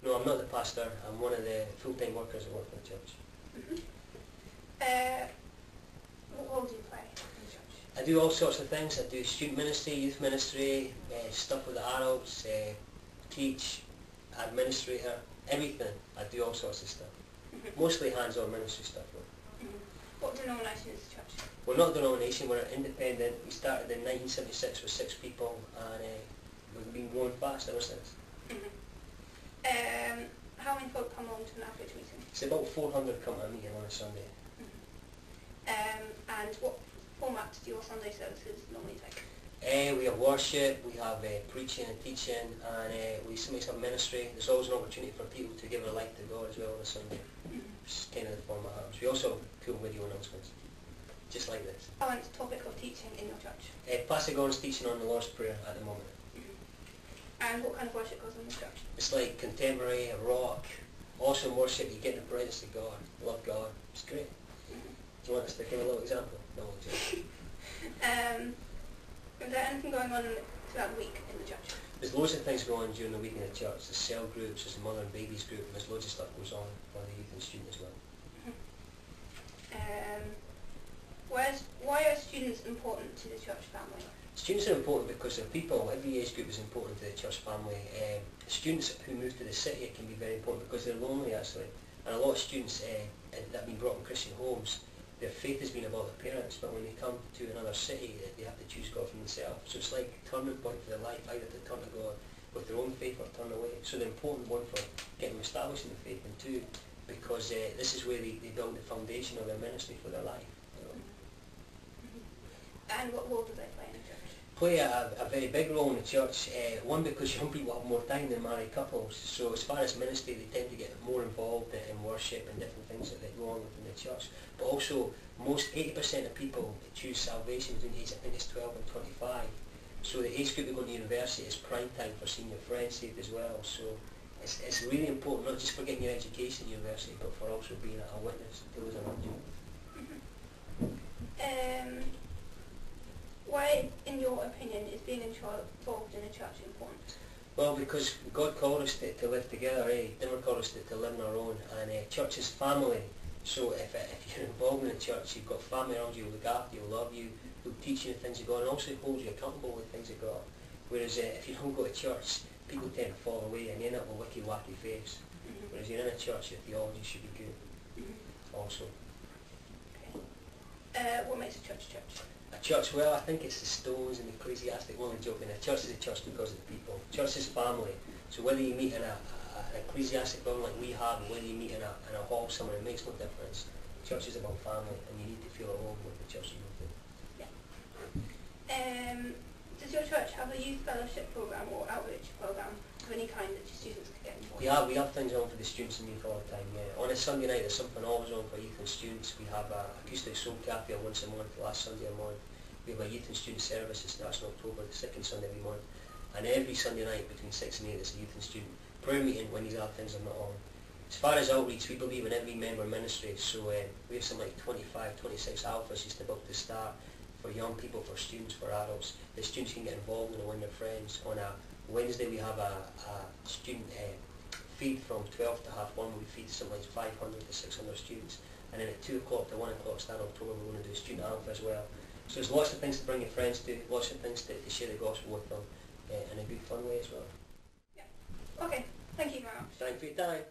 No, I'm not the pastor. I'm one of the full-time workers that work in the church. What role do you play in the church? I do all sorts of things. I do student ministry, youth ministry, stuff with the adults, teach, administrator, everything. I do all sorts of stuff. Mostly hands-on ministry stuff though. What denomination is the church? We're not a denomination, we're independent. We started in 1976 with 6 people and we've been growing fast ever since. How many folk come along to an average meeting? It's about 400 come to a meeting on a Sunday. And what format do your Sunday services normally take? We have worship, we have preaching and teaching, and we sometimes have ministry. There's always an opportunity for people to give their life to God as well on a Sunday. It's kind of the format I have. We also have cool video announcements, just like this. On the topic of teaching in your church? Pastor Gordon's teaching on the Lord's Prayer at the moment. And what kind of worship goes on in the church? It's like contemporary, rock, awesome worship. You get in the presence of God, love God. It's great. Do you want us to give a little example? No, just. Is there anything going on throughout the week in the church? There's loads of things going on during the week in the church. There's cell groups, there's a mother and babies group, and there's loads of stuff goes on for the youth and student as well. Why are students important to the church family? Students are important because they're people. Every age group is important to the church family. Students who move to the city can be very important because they're lonely actually. And a lot of students that have been brought up in Christian homes, their faith has been about their parents, but when they come to another city, they have to choose God for themselves. So it's like a turning point for their life, either to turn to God with their own faith or turn away. So the important one for getting them established in the faith, and two, because this is where they build the foundation of their ministry for their life. You know. And what role do they play in the church? Play a very big role in the church. One, because young people have more time than married couples, so as far as ministry they tend to get more involved in worship and different things that go on within the church. But also, most 80% of people choose salvation between age, I think it's 12 and 25. So the age group of going to university is prime time for seeing your friends saved as well. So it's really important, not just for getting your education at university, but for also being a witness to those around you. Why, in your opinion, is being involved in a church important? Well, because God called us to live together, never called us to live on our own, and church is family. So if you're involved in the church, you've got family around you who look after you, who love you, who teach you the things of God, and also hold you accountable with the things of God. Whereas if you don't go to church, people tend to fall away and you end up with wicky wacky faiths. Whereas you're in a church, your theology should be good also. Okay. What makes a church a church? A church, well, I think it's the stones and the ecclesiastic. Only joking. A church is a church because of the people. Church is family. So whether you meet in an ecclesiastic building like we have, or whether you meet in a hall somewhere, it makes no difference. Church is about family, and you need to feel at home with the church you go to. Yeah. Does your church have a youth fellowship program or outreach program of any kind that your students could get involved in? We have things on for the students and youth all the time, yeah. On a Sunday night there's something always on for youth and students. We have a acoustic soul cafe once a month, last Sunday a month. We have a youth and student service that starts in October, the second Sunday every month. And every Sunday night between 6 and 8 there's a youth and student prayer meeting when these other things are not on. As far as outreach, we believe in every member ministry, so we have something like 25, 26 alphas just about to start for young people, for students, for adults. The students can get involved in and win their friends. On a Wednesday we have a student feed from 12 to half 1. We feed something like 500 to 600 students. And then at 2 o'clock to 1 o'clock start October we're going to do a student alpha as well. So there's lots of things to bring your friends to, lots of things to share the gospel with them in a good fun way as well. Yeah. Okay, thank you very much. Thank you for your time.